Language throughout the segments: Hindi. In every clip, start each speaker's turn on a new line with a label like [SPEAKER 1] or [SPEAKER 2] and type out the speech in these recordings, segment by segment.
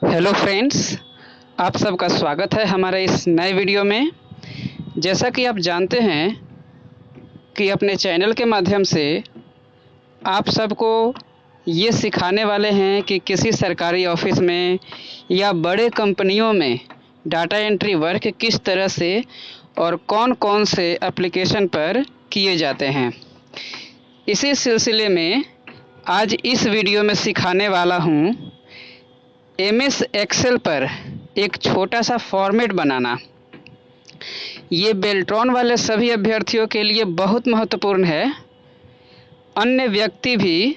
[SPEAKER 1] हेलो फ्रेंड्स, आप सबका स्वागत है हमारे इस नए वीडियो में। जैसा कि आप जानते हैं कि अपने चैनल के माध्यम से आप सबको ये सिखाने वाले हैं कि किसी सरकारी ऑफिस में या बड़े कंपनियों में डाटा एंट्री वर्क किस तरह से और कौन कौन से एप्लीकेशन पर किए जाते हैं। इसी सिलसिले में आज इस वीडियो में सिखाने वाला हूँ एमएस एक्सेल पर एक छोटा सा फॉर्मेट बनाना। ये बेल्ट्रॉन वाले सभी अभ्यर्थियों के लिए बहुत महत्वपूर्ण है। अन्य व्यक्ति भी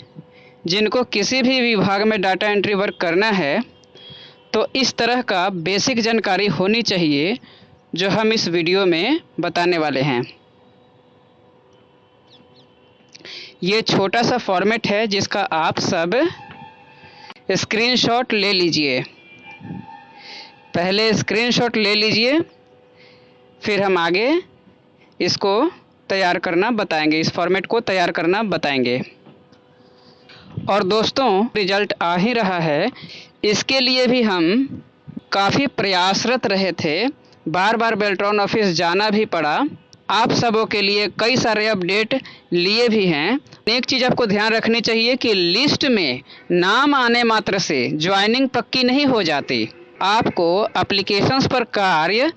[SPEAKER 1] जिनको किसी भी विभाग में डाटा एंट्री वर्क करना है तो इस तरह का बेसिक जानकारी होनी चाहिए जो हम इस वीडियो में बताने वाले हैं। ये छोटा सा फॉर्मेट है जिसका आप सब स्क्रीनशॉट ले लीजिए। पहले स्क्रीनशॉट ले लीजिए, फिर हम आगे इसको तैयार करना बताएंगे, इस फॉर्मेट को तैयार करना बताएंगे। और दोस्तों, रिजल्ट आ ही रहा है, इसके लिए भी हम काफ़ी प्रयासरत रहे थे, बार बार बेल्ट्रॉन ऑफिस जाना भी पड़ा। आप सबों के लिए कई सारे अपडेट लिए भी हैं। एक चीज़ आपको ध्यान रखनी चाहिए कि लिस्ट में नाम आने मात्र से ज्वाइनिंग पक्की नहीं हो जाती। आपको एप्लीकेशंस पर कार्य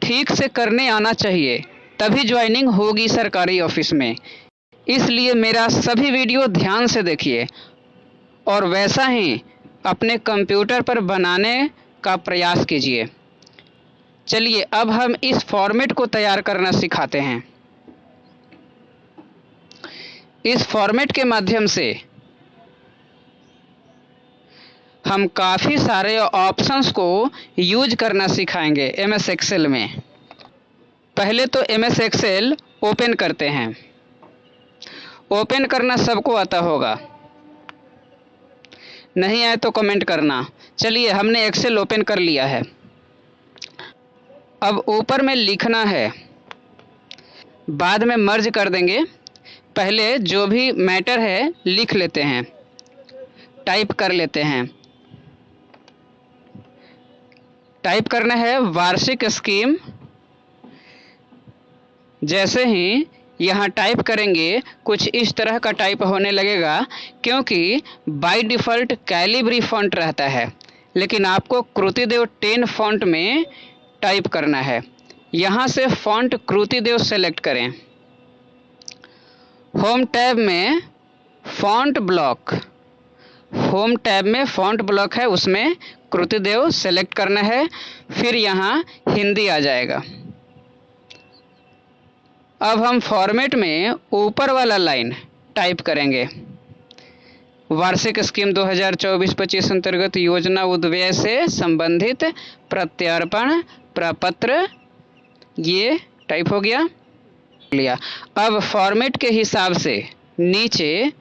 [SPEAKER 1] ठीक से करने आना चाहिए, तभी ज्वाइनिंग होगी सरकारी ऑफिस में। इसलिए मेरा सभी वीडियो ध्यान से देखिए और वैसा ही अपने कंप्यूटर पर बनाने का प्रयास कीजिए। चलिए अब हम इस फॉर्मेट को तैयार करना सिखाते हैं। इस फॉर्मेट के माध्यम से हम काफ़ी सारे ऑप्शंस को यूज करना सिखाएंगे एमएस एक्सेल में। पहले तो एमएस एक्सेल ओपन करते हैं। ओपन करना सबको आता होगा, नहीं आए तो कमेंट करना। चलिए, हमने एक्सेल ओपन कर लिया है। अब ऊपर में लिखना है, बाद में मर्ज कर देंगे। पहले जो भी मैटर है लिख लेते हैं, टाइप कर लेते हैं। टाइप करना है वार्षिक स्कीम। जैसे ही यहाँ टाइप करेंगे कुछ इस तरह का टाइप होने लगेगा, क्योंकि बाय डिफ़ॉल्ट कैलिब्री फॉन्ट रहता है, लेकिन आपको कृतिदेव 10 फॉन्ट में टाइप करना है। यहाँ से फॉन्ट कृतिदेव सेलेक्ट करें। होम टैब में फॉन्ट ब्लॉक, होम टैब में फॉन्ट ब्लॉक है, उसमें कृतिदेव सेलेक्ट करना है। फिर यहाँ हिंदी आ जाएगा। अब हम फॉर्मेट में ऊपर वाला लाइन टाइप करेंगे, वार्षिक स्कीम 2024-25 अंतर्गत योजना उद्व्यय से संबंधित प्रत्यर्पण प्रपत्र, ये टाइप हो गया लिया। अब फॉर्मेट के हिसाब से नीचे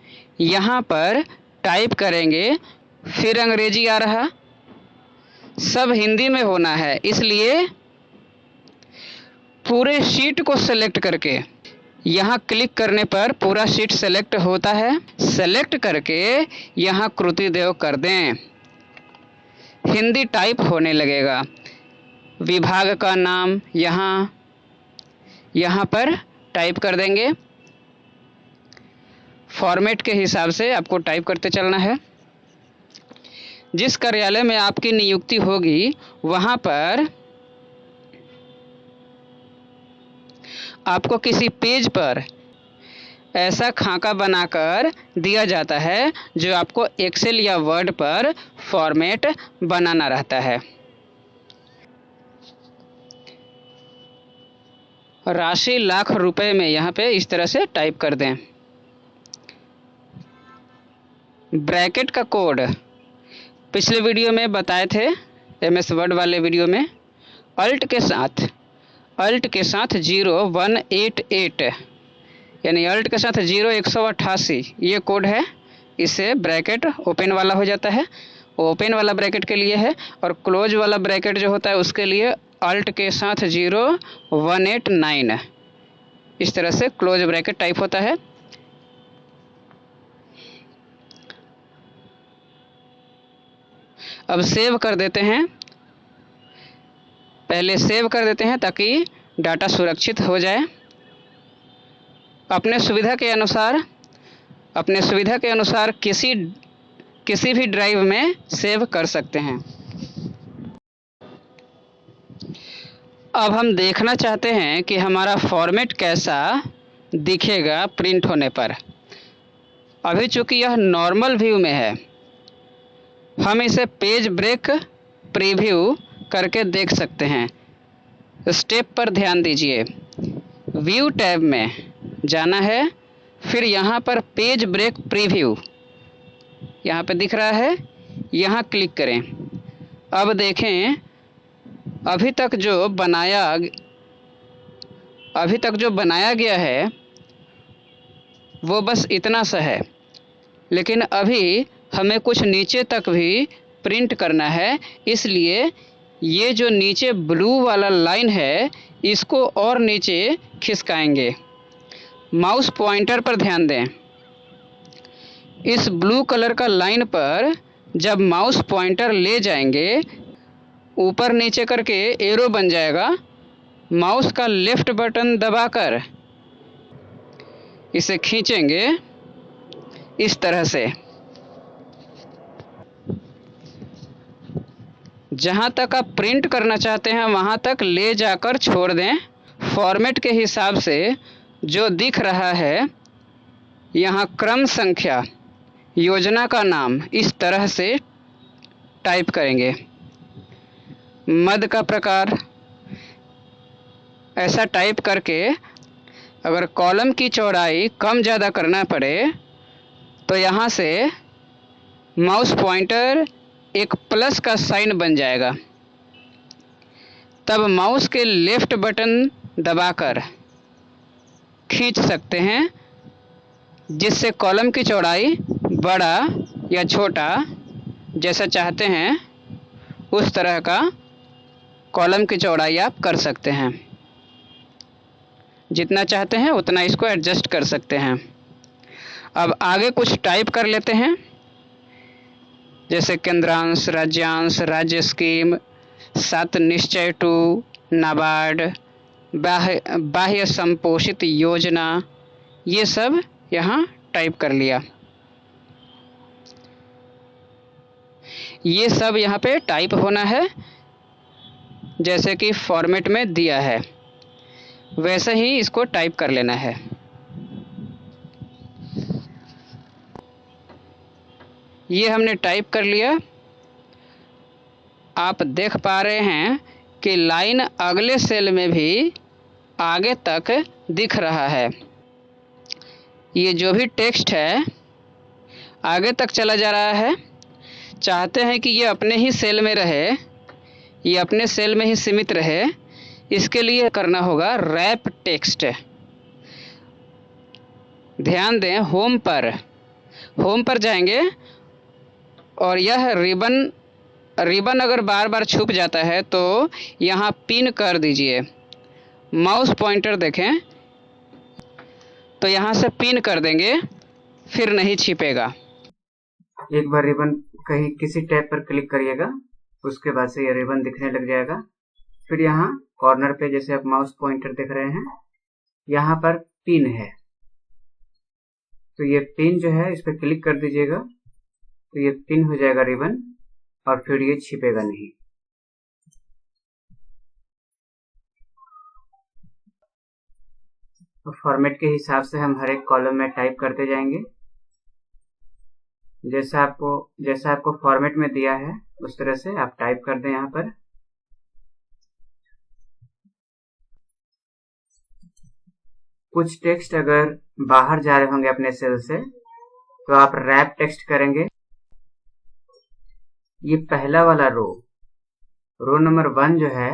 [SPEAKER 1] यहाँ पर टाइप करेंगे। फिर अंग्रेजी आ रहा, सब हिंदी में होना है, इसलिए पूरे शीट को सेलेक्ट करके यहाँ क्लिक करने पर पूरा शीट सेलेक्ट होता है। सेलेक्ट करके यहाँ कृतिदेव कर दें, हिंदी टाइप होने लगेगा। विभाग का नाम यहाँ पर टाइप कर देंगे। फॉर्मेट के हिसाब से आपको टाइप करते चलना है। जिस कार्यालय में आपकी नियुक्ति होगी वहाँ पर आपको किसी पेज पर ऐसा खाका बनाकर दिया जाता है जो आपको एक्सेल या वर्ड पर फॉर्मेट बनाना रहता है। राशि लाख रुपए में यहाँ पे इस तरह से टाइप कर दें। ब्रैकेट का कोड पिछले वीडियो में बताए थे, एमएस वर्ड वाले वीडियो में। अल्ट के साथ 0188, यानी अल्ट के साथ 0188 ये कोड है। इससे ब्रैकेट ओपन वाला हो जाता है, ओपन वाला ब्रैकेट के लिए है। और क्लोज वाला ब्रैकेट जो होता है उसके लिए अल्ट के साथ 0189, इस तरह से क्लोज ब्रैकेट टाइप होता है। अब सेव कर देते हैं। पहले सेव कर देते हैं ताकि डाटा सुरक्षित हो जाए। अपने सुविधा के अनुसार किसी भी ड्राइव में सेव कर सकते हैं। अब हम देखना चाहते हैं कि हमारा फॉर्मेट कैसा दिखेगा प्रिंट होने पर। अभी चूंकि यह नॉर्मल व्यू में है, हम इसे पेज ब्रेक प्रीव्यू करके देख सकते हैं। स्टेप पर ध्यान दीजिए। व्यू टैब में जाना है, फिर यहाँ पर पेज ब्रेक प्रीव्यू यहाँ पे दिख रहा है, यहाँ क्लिक करें। अब देखें, अभी तक जो बनाया गया है वो बस इतना सा है, लेकिन अभी हमें कुछ नीचे तक भी प्रिंट करना है। इसलिए ये जो नीचे ब्लू वाला लाइन है इसको और नीचे खिसकाएंगे। माउस पॉइंटर पर ध्यान दें। इस ब्लू कलर का लाइन पर जब माउस पॉइंटर ले जाएंगे, ऊपर नीचे करके एरो बन जाएगा। माउस का लेफ्ट बटन दबाकर इसे खींचेंगे इस तरह से। जहाँ तक आप प्रिंट करना चाहते हैं वहाँ तक ले जाकर छोड़ दें। फॉर्मेट के हिसाब से जो दिख रहा है, यहाँ क्रम संख्या, योजना का नाम इस तरह से टाइप करेंगे। मद का प्रकार ऐसा टाइप करके, अगर कॉलम की चौड़ाई कम ज़्यादा करना पड़े तो यहाँ से माउस पॉइंटर एक प्लस का साइन बन जाएगा। तब माउस के लेफ्ट बटन दबाकर खींच सकते हैं, जिससे कॉलम की चौड़ाई बड़ा या छोटा जैसा चाहते हैं उस तरह का कॉलम की चौड़ाई आप कर सकते हैं। जितना चाहते हैं उतना इसको एडजस्ट कर सकते हैं। अब आगे कुछ टाइप कर लेते हैं, जैसे केंद्रांश, राज्यांश, राज्य स्कीम, 7 निश्चय टू, नाबार्ड, बाह्य संपोषित योजना, ये सब यहाँ टाइप कर लिया। ये सब यहाँ पे टाइप होना है, जैसे कि फॉर्मेट में दिया है वैसे ही इसको टाइप कर लेना है। ये हमने टाइप कर लिया। आप देख पा रहे हैं कि लाइन अगले सेल में भी आगे तक दिख रहा है। ये जो भी टेक्स्ट है आगे तक चला जा रहा है। चाहते हैं कि ये अपने ही सेल में रहे, ये अपने सेल में ही सीमित रहे। इसके लिए करना होगा रैप टेक्स्ट। ध्यान दें, होम पर जाएंगे और यह रिबन अगर बार बार छूट जाता है तो यहाँ पिन कर दीजिए। माउस पॉइंटर देखें तो यहाँ से पिन कर देंगे, फिर नहीं छिपेगा।
[SPEAKER 2] एक बार रिबन कहीं किसी टैब पर क्लिक करिएगा, उसके बाद से ये रिबन दिखने लग जाएगा। फिर यहाँ कॉर्नर पे जैसे आप माउस पॉइंटर देख रहे हैं, यहाँ पर पिन है, तो ये पिन जो है इस पर क्लिक कर दीजिएगा, तो ये पिन हो जाएगा रिबन और फिर ये छिपेगा नहीं। तो फॉर्मेट के हिसाब से हम हर एक कॉलम में टाइप करते जाएंगे। जैसा आपको फॉर्मेट में दिया है उस तरह से आप टाइप कर दें। यहाँ पर कुछ टेक्स्ट अगर बाहर जा रहे होंगे अपने सेल से तो आप रैप टेक्स्ट करेंगे। ये पहला वाला रो नंबर 1 जो है,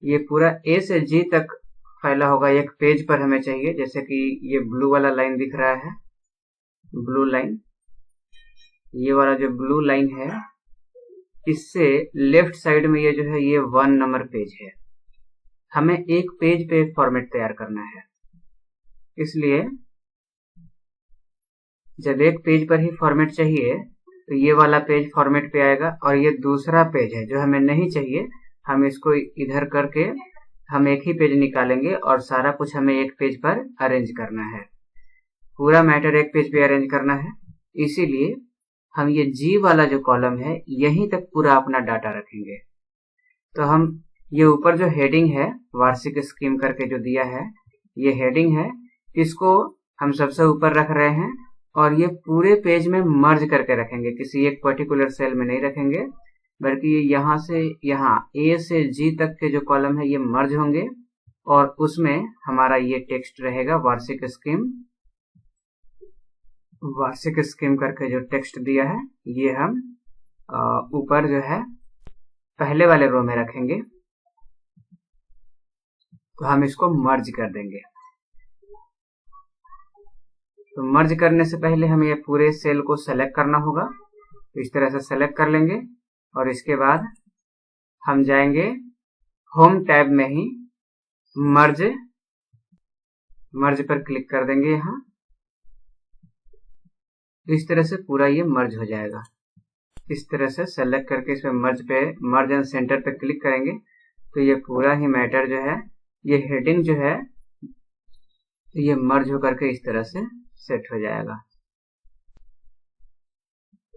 [SPEAKER 2] ये पूरा ए से जी तक फैला होगा। एक पेज पर हमें चाहिए, जैसे कि ये ब्लू वाला लाइन दिख रहा है, ब्लू लाइन, ये वाला जो ब्लू लाइन है, इससे लेफ्ट साइड में ये जो है ये 1 नंबर पेज है। हमें एक पेज पे फॉर्मेट तैयार करना है, इसलिए जब एक पेज पर ही फॉर्मेट चाहिए तो ये वाला पेज फॉर्मेट पे आएगा, और ये दूसरा पेज है जो हमें नहीं चाहिए, हम इसको इधर करके हम एक ही पेज निकालेंगे और सारा कुछ हमें एक पेज पर अरेंज करना है। पूरा मैटर एक पेज पे अरेंज करना है, इसीलिए हम ये जी वाला जो कॉलम है यहीं तक पूरा अपना डाटा रखेंगे। तो हम ये ऊपर जो हेडिंग है वार्षिक स्कीम करके जो दिया है, ये हेडिंग है, इसको हम सबसे ऊपर रख रहे हैं और ये पूरे पेज में मर्ज करके रखेंगे, किसी एक पर्टिकुलर सेल में नहीं रखेंगे, बल्कि यहाँ से यहाँ ए से जी तक के जो कॉलम है ये मर्ज होंगे और उसमें हमारा ये टेक्स्ट रहेगा वार्षिक स्कीम करके जो टेक्स्ट दिया है ये हम ऊपर जो है पहले वाले रो में रखेंगे। तो हम इसको मर्ज कर देंगे। तो मर्ज करने से पहले हमें ये पूरे सेल को सेलेक्ट करना होगा। तो इस तरह से सेलेक्ट कर लेंगे और इसके बाद हम जाएंगे होम टैब में ही मर्ज पर क्लिक कर देंगे। यहाँ इस तरह से पूरा ये मर्ज हो जाएगा। इस तरह से सेलेक्ट करके इसमें मर्ज एंड सेंटर पे क्लिक करेंगे तो ये पूरा ही मैटर जो है, ये हेडिंग जो है ये मर्ज होकर के इस तरह से सेट हो जाएगा।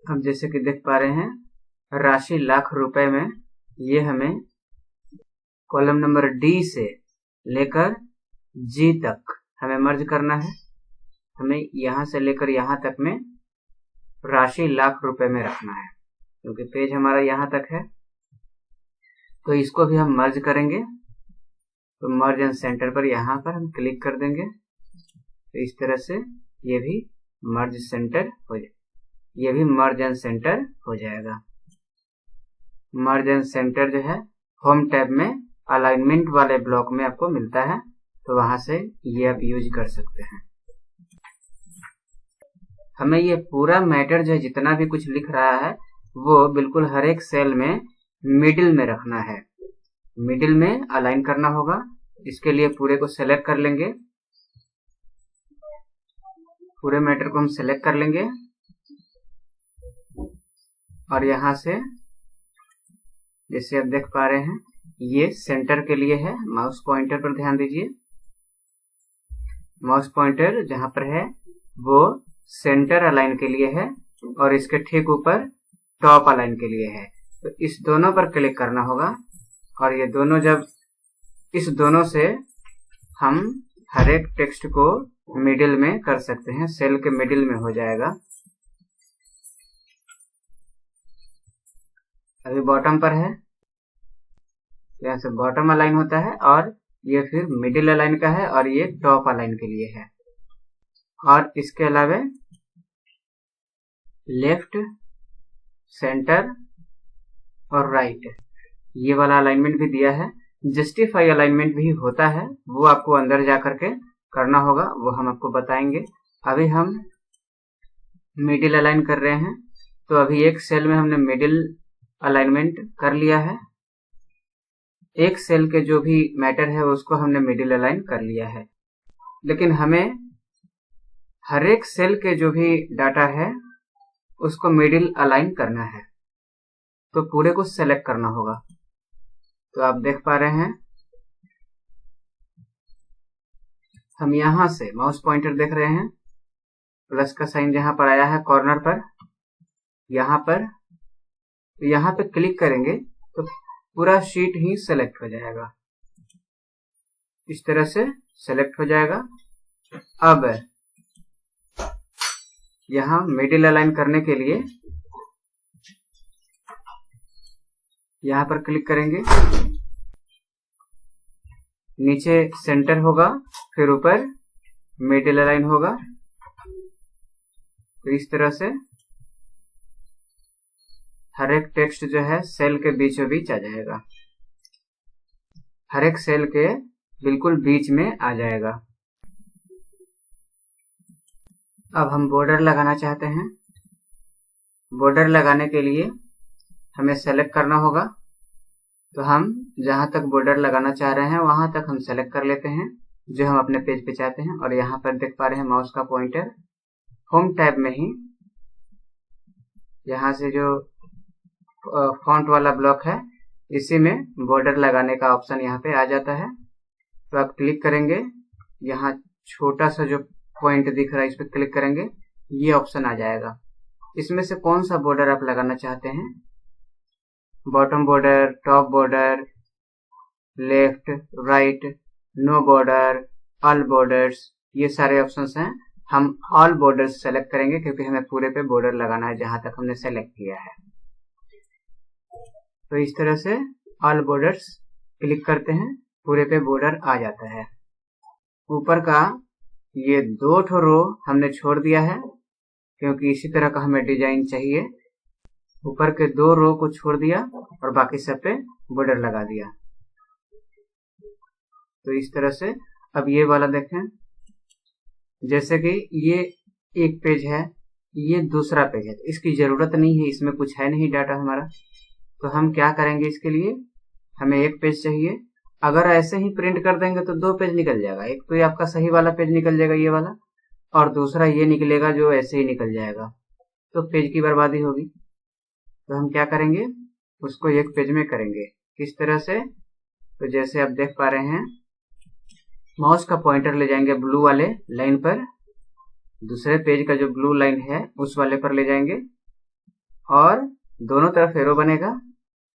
[SPEAKER 2] हम जैसे कि देख पा रहे हैं राशि लाख रुपए में ये हमें कॉलम नंबर डी से लेकर जी तक हमें मर्ज करना है। हमें यहां से लेकर यहां तक में राशि लाख रुपए में रखना है, क्योंकि पेज हमारा यहां तक है। तो इसको भी हम मर्ज करेंगे। तो मर्ज एंड सेंटर पर यहां पर हम क्लिक कर देंगे। तो इस तरह से ये भी मर्ज एंड सेंटर हो जाएगा। मर्ज एंड सेंटर जो है होम टैब में अलाइनमेंट वाले ब्लॉक में आपको मिलता है, तो वहां से ये आप यूज कर सकते हैं। हमें ये पूरा मैटर जो है जितना भी कुछ लिख रहा है वो बिल्कुल हर एक सेल में मिडिल में रखना है, मिडिल में अलाइन करना होगा। इसके लिए पूरे को सेलेक्ट कर लेंगे, पूरे मैटर को हम सेलेक्ट कर लेंगे और यहां से जैसे आप देख पा रहे हैं ये सेंटर के लिए है। माउस पॉइंटर पर ध्यान दीजिए, माउस पॉइंटर जहां पर है वो सेंटर अलाइन के लिए है और इसके ठीक ऊपर टॉप अलाइन के लिए है। तो इस दोनों पर क्लिक करना होगा और ये दोनों, जब इस दोनों से हम हर एक टेक्स्ट को मिडिल में कर सकते हैं, सेल के मिडिल में हो जाएगा। अभी बॉटम पर है, यहाँ से बॉटम अलाइन होता है और ये फिर मिडिल अलाइन का है और ये टॉप अलाइन के लिए है। और इसके अलावा लेफ्ट, सेंटर और राइट ये वाला अलाइनमेंट भी दिया है। जस्टिफाई अलाइनमेंट भी होता है, वो आपको अंदर जा करके करना होगा, वो हम आपको बताएंगे। अभी हम मिडिल अलाइन कर रहे हैं, तो अभी एक सेल में हमने मिडिल अलाइनमेंट कर लिया है। एक सेल के जो भी मैटर है उसको हमने मिडिल अलाइन कर लिया है, लेकिन हमें हर एक सेल के जो भी डाटा है उसको मिडिल अलाइन करना है, तो पूरे को सेलेक्ट करना होगा। तो आप देख पा रहे हैं हम यहां से माउस पॉइंटर देख रहे हैं, प्लस का साइन जहां पर आया है कॉर्नर पर, यहां पे क्लिक करेंगे तो पूरा शीट ही सेलेक्ट हो जाएगा। इस तरह से सेलेक्ट हो जाएगा। अब यहां मिडिल अलाइन करने के लिए यहां पर क्लिक करेंगे, नीचे सेंटर होगा, फिर ऊपर मिडिल अलाइन होगा। तो इस तरह से हर एक टेक्स्ट जो है सेल के बीचों बीच आ जाएगा, हर एक सेल के बिल्कुल बीच में आ जाएगा। अब हम बॉर्डर लगाना चाहते हैं। बॉर्डर लगाने के लिए हमें सेलेक्ट करना होगा। तो हम जहां तक बॉर्डर लगाना चाह रहे हैं वहां तक हम सेलेक्ट कर लेते हैं जो हम अपने पेज पे चाहते हैं। और यहाँ पर देख पा रहे हैं माउस का पॉइंटर होम टैब में ही यहाँ से जो फॉन्ट वाला ब्लॉक है इसी में बॉर्डर लगाने का ऑप्शन यहाँ पे आ जाता है। तो आप क्लिक करेंगे, यहाँ छोटा सा जो पॉइंट दिख रहा है इस पर क्लिक करेंगे, ये ऑप्शन आ जाएगा। इसमें से कौन सा बॉर्डर आप लगाना चाहते हैं, bottom border, top border, left, right, no border, all borders, ये सारे ऑप्शंस हैं। हम ऑल बॉर्डर्स सेलेक्ट करेंगे क्योंकि हमें पूरे पे बॉर्डर लगाना है जहां तक हमने सेलेक्ट किया है। तो इस तरह से ऑल बॉर्डर्स क्लिक करते हैं, पूरे पे बॉर्डर आ जाता है। ऊपर का ये 2 ठो रो हमने छोड़ दिया है क्योंकि इसी तरह का हमें डिजाइन चाहिए। ऊपर के 2 रो को छोड़ दिया और बाकी सब पे बॉर्डर लगा दिया। तो इस तरह से अब ये वाला देखें, जैसे कि ये एक पेज है, ये दूसरा पेज है, इसकी जरूरत नहीं है, इसमें कुछ है नहीं डाटा हमारा। तो हम क्या करेंगे, इसके लिए हमें एक पेज चाहिए। अगर ऐसे ही प्रिंट कर देंगे तो 2 पेज निकल जाएगा। एक तो ये आपका सही वाला पेज निकल जाएगा ये वाला, और दूसरा ये निकलेगा जो ऐसे ही निकल जाएगा, तो पेज की बर्बादी होगी। तो हम क्या करेंगे, उसको एक पेज में करेंगे। किस तरह से, तो जैसे आप देख पा रहे हैं, माउस का पॉइंटर ले जाएंगे ब्लू वाले लाइन पर, दूसरे पेज का जो ब्लू लाइन है उस वाले पर ले जाएंगे और दोनों तरफ एरो बनेगा।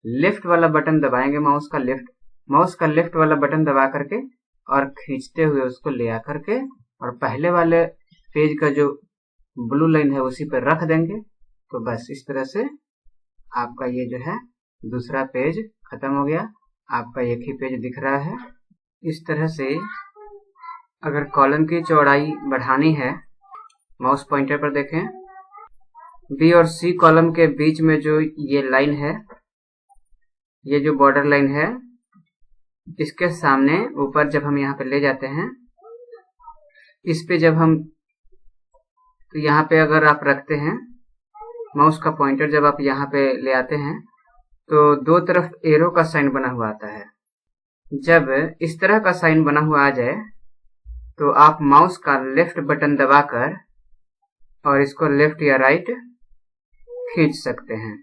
[SPEAKER 2] लेफ्ट वाला बटन दबाएंगे, माउस का लेफ्ट वाला बटन दबा करके और खींचते हुए उसको ले आकर के और पहले वाले पेज का जो ब्लू लाइन है उसी पर रख देंगे। तो बस इस तरह से आपका ये जो है दूसरा पेज खत्म हो गया, आपका एक ही पेज दिख रहा है। इस तरह से अगर कॉलम की चौड़ाई बढ़ानी है, माउस पॉइंटर पर देखें, बी और सी कॉलम के बीच में जो ये लाइन है, ये जो बॉर्डर लाइन है, इसके सामने ऊपर जब हम यहाँ पे ले जाते हैं, इस पे जब हम, तो यहाँ पे अगर आप रखते हैं माउस का पॉइंटर, जब आप यहाँ पे ले आते हैं तो 2 तरफ एरो का साइन बना हुआ आता है। जब इस तरह का साइन बना हुआ आ जाए तो आप माउस का लेफ्ट बटन दबाकर और इसको लेफ्ट या राइट खींच सकते हैं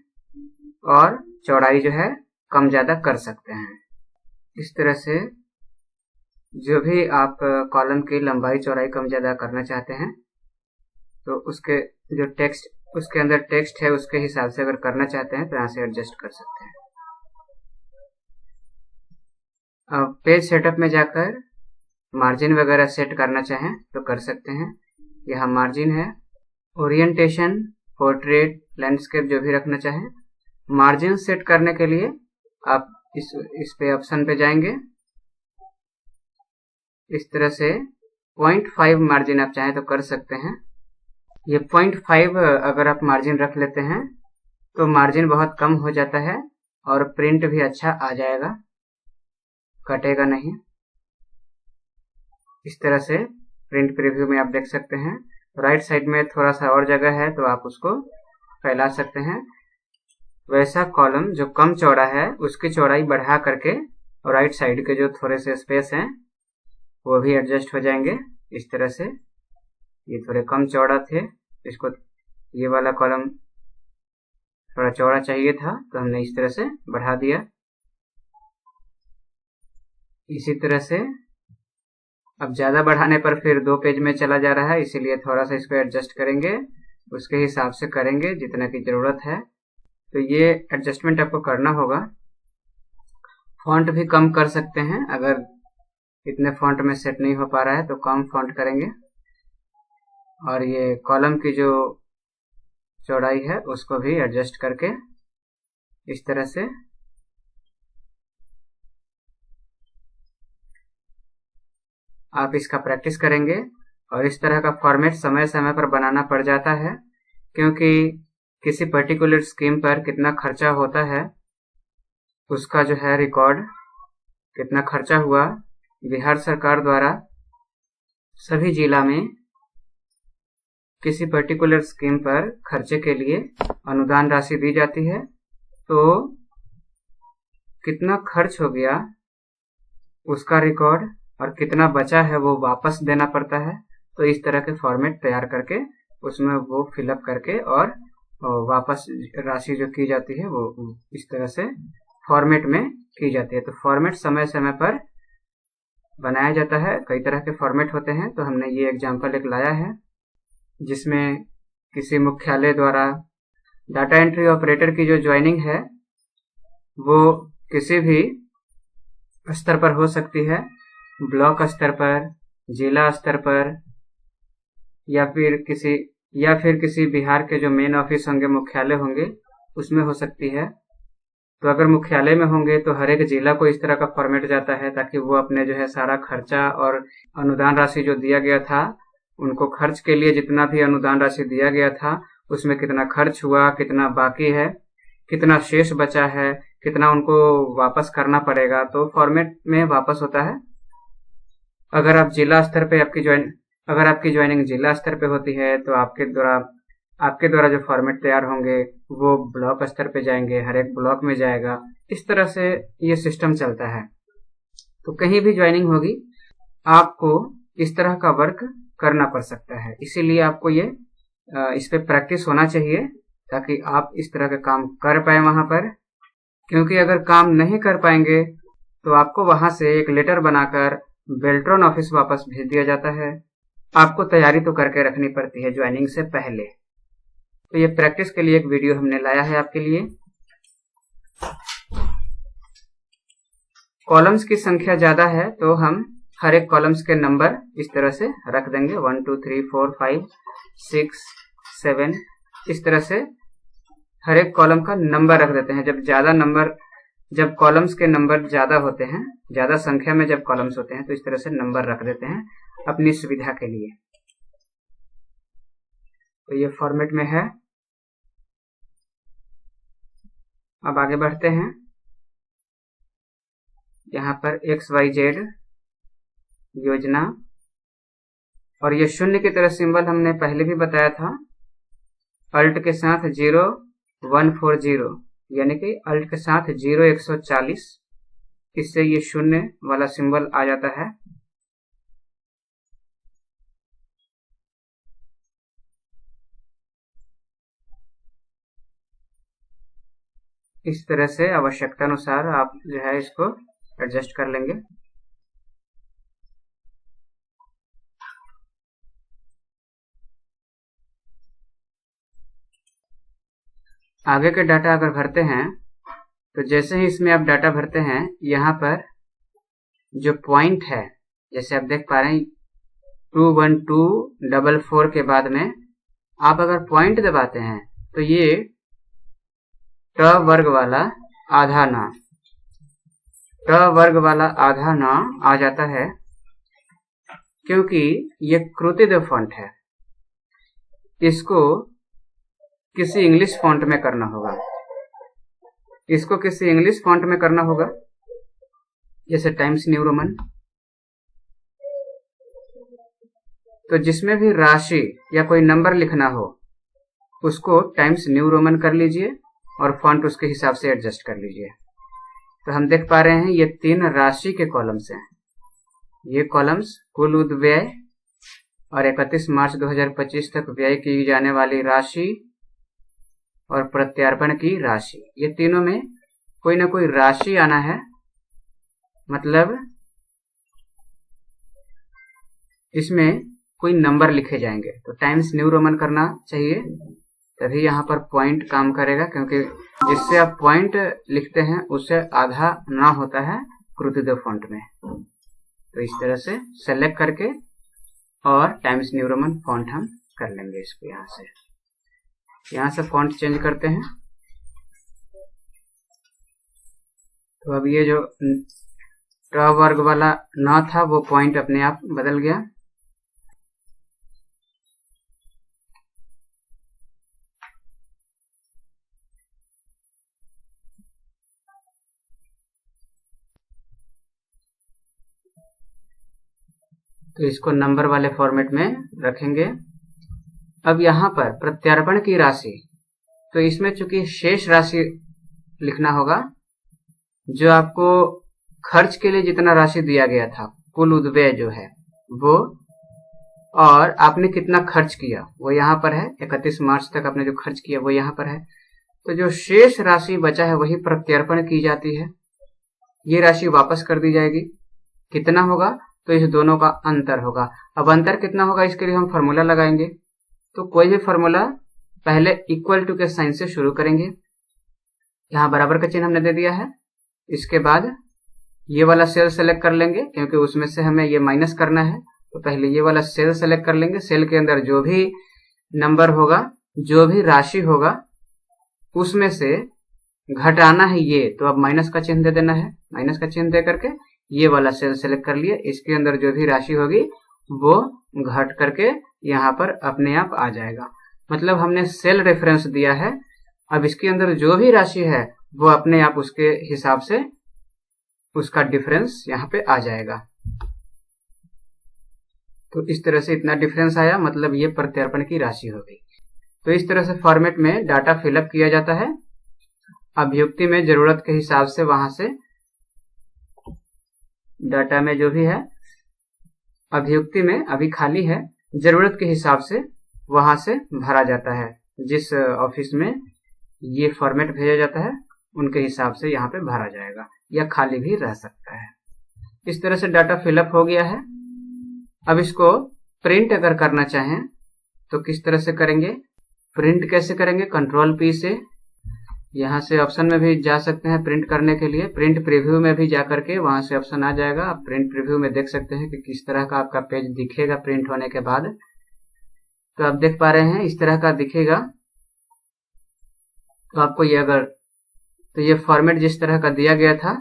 [SPEAKER 2] और चौड़ाई जो है कम ज्यादा कर सकते हैं। इस तरह से जो भी आप कॉलम की लंबाई चौड़ाई कम ज्यादा करना चाहते हैं तो उसके जो टेक्स्ट, उसके अंदर टेक्स्ट है उसके हिसाब से अगर करना चाहते हैं तो यहाँ से एडजस्ट कर सकते हैं। अब पेज सेटअप में जाकर मार्जिन वगैरह सेट करना चाहें तो कर सकते हैं। यहाँ मार्जिन है, ओरिएंटेशन, पोर्ट्रेट, लैंडस्केप जो भी रखना चाहें। मार्जिन सेट करने के लिए आप इस पे ऑप्शन पे जाएंगे। इस तरह से 0.5 मार्जिन आप चाहें तो कर सकते हैं। ये 0.5 अगर आप मार्जिन रख लेते हैं तो मार्जिन बहुत कम हो जाता है और प्रिंट भी अच्छा आ जाएगा, कटेगा नहीं। इस तरह से प्रिंट प्रीव्यू में आप देख सकते हैं। राइट साइड में थोड़ा सा और जगह है तो आप उसको फैला सकते हैं। वैसा कॉलम जो कम चौड़ा है उसकी चौड़ाई बढ़ा करके और राइट साइड के जो थोड़े से स्पेस हैं वो भी एडजस्ट हो जाएंगे। इस तरह से ये थोड़े कम चौड़ा थे, इसको, ये वाला कॉलम थोड़ा चौड़ा चाहिए था तो हमने इस तरह से बढ़ा दिया। इसी तरह से अब ज्यादा बढ़ाने पर फिर 2 पेज में चला जा रहा है, इसीलिए थोड़ा सा इसको एडजस्ट करेंगे, उसके हिसाब से करेंगे जितना की जरूरत है। तो ये एडजस्टमेंट आपको करना होगा। फॉन्ट भी कम कर सकते हैं, अगर इतने फॉन्ट में सेट नहीं हो पा रहा है तो कम फॉन्ट करेंगे। और ये कॉलम की जो चौड़ाई है उसको भी एडजस्ट करके इस तरह से आप इसका प्रैक्टिस करेंगे। और इस तरह का फॉर्मेट समय समय पर बनाना पड़ जाता है क्योंकि किसी पर्टिकुलर स्कीम पर कितना खर्चा होता है उसका जो है रिकॉर्ड, कितना खर्चा हुआ, बिहार सरकार द्वारा सभी जिला में किसी पर्टिकुलर स्कीम पर खर्चे के लिए अनुदान राशि दी जाती है, तो कितना खर्च हो गया उसका रिकॉर्ड और कितना बचा है वो वापस देना पड़ता है। तो इस तरह के फॉर्मेट तैयार करके उसमें वो फिलअप करके और और वापस राशि जो की जाती है वो इस तरह से फॉर्मेट में की जाती है। तो फॉर्मेट समय समय पर बनाया जाता है। कई तरह के फॉर्मेट होते हैं, तो हमने ये एग्जांपल एक लाया है जिसमें किसी मुख्यालय द्वारा डाटा एंट्री ऑपरेटर की जो ज्वाइनिंग है वो किसी भी स्तर पर हो सकती है, ब्लॉक स्तर पर, जिला स्तर पर, या फिर किसी बिहार के जो मेन ऑफिस होंगे, मुख्यालय होंगे, उसमें हो सकती है। तो अगर मुख्यालय में होंगे तो हर एक जिला को इस तरह का फॉर्मेट जाता है ताकि वो अपने जो है सारा खर्चा और अनुदान राशि जो दिया गया था, उनको खर्च के लिए जितना भी अनुदान राशि दिया गया था उसमें कितना खर्च हुआ, कितना बाकी है, कितना शेष बचा है, कितना उनको वापस करना पड़ेगा, तो फॉर्मेट में वापस होता है। अगर आप जिला स्तर पे अगर आपकी ज्वाइनिंग जिला स्तर पे होती है तो आपके द्वारा जो फॉर्मेट तैयार होंगे वो ब्लॉक स्तर पे जाएंगे, हर एक ब्लॉक में जाएगा। इस तरह से ये सिस्टम चलता है। तो कहीं भी ज्वाइनिंग होगी आपको इस तरह का वर्क करना पड़ सकता है, इसीलिए आपको ये इस पे प्रैक्टिस होना चाहिए ताकि आप इस तरह के काम कर पाए वहां पर। क्योंकि अगर काम नहीं कर पाएंगे तो आपको वहां से एक लेटर बनाकर बेल्ट्रॉन ऑफिस वापस भेज दिया जाता है। आपको तैयारी तो करके रखनी पड़ती है ज्वाइनिंग से पहले। तो ये प्रैक्टिस के लिए एक वीडियो हमने लाया है आपके लिए। कॉलम्स की संख्या ज्यादा है तो हम हर एक कॉलम्स के नंबर इस तरह से रख देंगे, 1 2 3 4 5 6 7, इस तरह से हर एक कॉलम का नंबर रख देते हैं। जब कॉलम्स के नंबर ज्यादा होते हैं, ज्यादा संख्या में जब कॉलम्स होते हैं तो इस तरह से नंबर रख देते हैं अपनी सुविधा के लिए। तो ये फॉर्मेट में है। अब आगे बढ़ते हैं। यहाँ पर XYZ योजना, और ये शून्य की तरह सिंबल हमने पहले भी बताया था। अल्ट के साथ 0140, यानी कि अल्ट के साथ 0140, इससे ये शून्य वाला सिंबल आ जाता है। इस तरह से आवश्यकता अनुसार आप जो है इसको एडजस्ट कर लेंगे। आगे के डाटा अगर भरते हैं तो जैसे ही इसमें आप डाटा भरते हैं, यहाँ पर जो पॉइंट है, जैसे आप देख पा रहे हैं 21244 के बाद में आप अगर पॉइंट दबाते हैं तो ये ट वर्ग वाला आधा ना आ जाता है, क्योंकि ये कृतिदेव फॉन्ट है। इसको किसी इंग्लिश फॉन्ट में करना होगा, जैसे टाइम्स न्यू रोमन। तो जिसमें भी राशि या कोई नंबर लिखना हो उसको टाइम्स न्यू रोमन कर लीजिए और फॉन्ट उसके हिसाब से एडजस्ट कर लीजिए। तो हम देख पा रहे हैं ये 3 राशि के कॉलम्स हैं। ये कॉलम्स कुल उद्व्यय और 31 मार्च 2025 तक व्यय की जाने वाली राशि और प्रत्यार्पण की राशि, ये तीनों में कोई ना कोई राशि आना है, मतलब इसमें कोई नंबर लिखे जाएंगे। तो टाइम्स न्यू रोमन करना चाहिए, तभी यहाँ पर पॉइंट काम करेगा, क्योंकि जिससे आप पॉइंट लिखते हैं उससे आधा ना होता है कृतिदेव फॉन्ट में। तो इस तरह से सेलेक्ट करके और टाइम्स न्यू रोमन फॉन्ट हम कर लेंगे इसको। यहाँ से फॉन्ट चेंज करते हैं। तो अब ये जो ट वर्ग वाला न था वो पॉइंट अपने आप बदल गया। तो इसको नंबर वाले फॉर्मेट में रखेंगे। अब यहाँ पर प्रत्यार्पण की राशि, तो इसमें चूंकि शेष राशि लिखना होगा, जो आपको खर्च के लिए जितना राशि दिया गया था, कुल उद्व्यय जो है वो और आपने कितना खर्च किया वो यहाँ पर है। 31 मार्च तक आपने जो खर्च किया वो यहाँ पर है। तो जो शेष राशि बचा है वही प्रत्यर्पण की जाती है। ये राशि वापस कर दी जाएगी। कितना होगा? तो इस दोनों का अंतर होगा। अब अंतर कितना होगा इसके लिए हम फॉर्मूला लगाएंगे। तो कोई भी फॉर्मूला पहले इक्वल टू के साइन से शुरू करेंगे। यहाँ बराबर का चिन्ह हमने दे दिया है। इसके बाद ये वाला सेल सेलेक्ट कर लेंगे क्योंकि उसमें से हमें ये माइनस करना है। तो पहले ये वाला सेल सेलेक्ट कर लेंगे। सेल के अंदर जो भी नंबर होगा, जो भी राशि होगा, उसमें से घटाना है ये, तो अब माइनस का चिन्ह दे देना है। माइनस का चिन्ह दे करके ये वाला सेल सेलेक्ट कर लिया। इसके अंदर जो भी राशि होगी वो घट करके यहाँ पर अपने आप आ जाएगा। मतलब हमने सेल रेफरेंस दिया है। अब इसके अंदर जो भी राशि है वो अपने आप उसके हिसाब से उसका डिफरेंस यहाँ पे आ जाएगा। तो इस तरह से इतना डिफरेंस आया, मतलब ये प्रत्यर्पण की राशि हो गई। तो इस तरह से फॉर्मेट में डाटा फिलअप किया जाता है। अभियुक्ति में जरूरत के हिसाब से वहां से डाटा में जो भी है, अभियुक्ति में अभी खाली है, जरूरत के हिसाब से वहां से भरा जाता है। जिस ऑफिस में ये फॉर्मेट भेजा जाता है उनके हिसाब से यहाँ पे भरा जाएगा, या खाली भी रह सकता है। इस तरह से डाटा फिलअप हो गया है। अब इसको प्रिंट अगर करना चाहें तो किस तरह से करेंगे? प्रिंट कैसे करेंगे? कंट्रोल पी से यहाँ से ऑप्शन में भी जा सकते हैं प्रिंट करने के लिए। प्रिंट प्रीव्यू में भी जा करके वहां से ऑप्शन आ जाएगा। आप प्रिंट प्रीव्यू में देख सकते हैं कि किस तरह का आपका पेज दिखेगा प्रिंट होने के बाद। तो आप देख पा रहे हैं इस तरह का दिखेगा। तो आपको ये तो ये फॉर्मेट जिस तरह का दिया गया था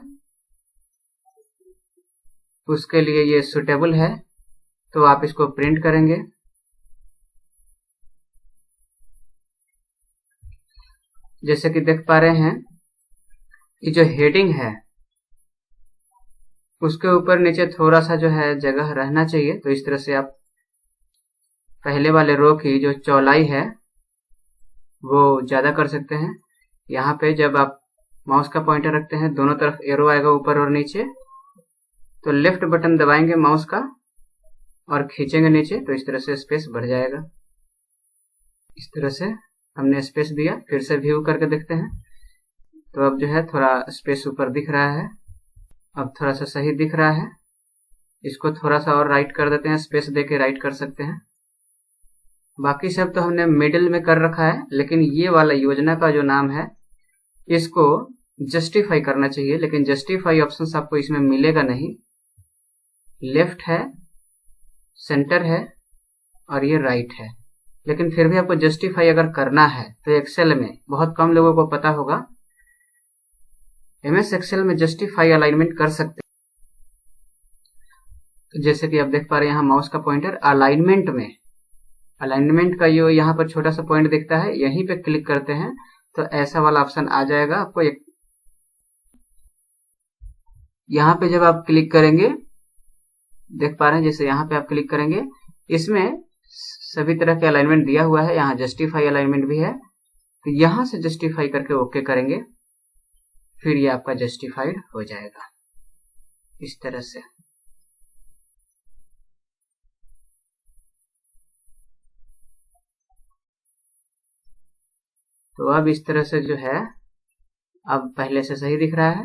[SPEAKER 2] उसके लिए ये सुटेबल है। तो आप इसको प्रिंट करेंगे। जैसे कि देख पा रहे हैं ये जो हेडिंग है उसके ऊपर नीचे थोड़ा सा जो है जगह रहना चाहिए। तो इस तरह से आप पहले वाले रो की जो चौड़ाई है वो ज्यादा कर सकते हैं। यहाँ पे जब आप माउस का पॉइंटर रखते हैं दोनों तरफ एरो आएगा ऊपर और नीचे। तो लेफ्ट बटन दबाएंगे माउस का और खींचेंगे नीचे, तो इस तरह से स्पेस बढ़ जाएगा। इस तरह से हमने स्पेस दिया। फिर से व्यू करके देखते हैं। तो अब जो है थोड़ा स्पेस ऊपर दिख रहा है। अब थोड़ा सा सही दिख रहा है। इसको थोड़ा सा और राइट कर देते हैं। स्पेस देके राइट कर सकते हैं। बाकी सब तो हमने मिडिल में कर रखा है, लेकिन ये वाला योजना का जो नाम है इसको जस्टिफाई करना चाहिए। लेकिन जस्टिफाई ऑप्शन आपको इसमें मिलेगा नहीं। लेफ्ट है, सेंटर है और ये राइट है। लेकिन फिर भी आपको जस्टिफाई अगर करना है तो एक्सेल में बहुत कम लोगों को पता होगा, एमएस एक्सेल में जस्टिफाई अलाइनमेंट कर सकते हैं। तो जैसे कि आप देख पा रहे हैं यहाँ माउस का पॉइंटर अलाइनमेंट में, अलाइनमेंट का जो यहाँ पर छोटा सा पॉइंट दिखता है यहीं पे क्लिक करते हैं तो ऐसा वाला ऑप्शन आ जाएगा आपको। एक यहाँ पे जब आप क्लिक करेंगे, देख पा रहे हैं जैसे यहाँ पे आप क्लिक करेंगे, इसमें सभी तरह के अलाइनमेंट दिया हुआ है। यहाँ जस्टिफाई अलाइनमेंट भी है। तो यहाँ से जस्टिफाई करके ओके करेंगे, फिर ये आपका जस्टिफाइड हो जाएगा इस तरह से। तो अब इस तरह से जो है अब पहले से सही दिख रहा है।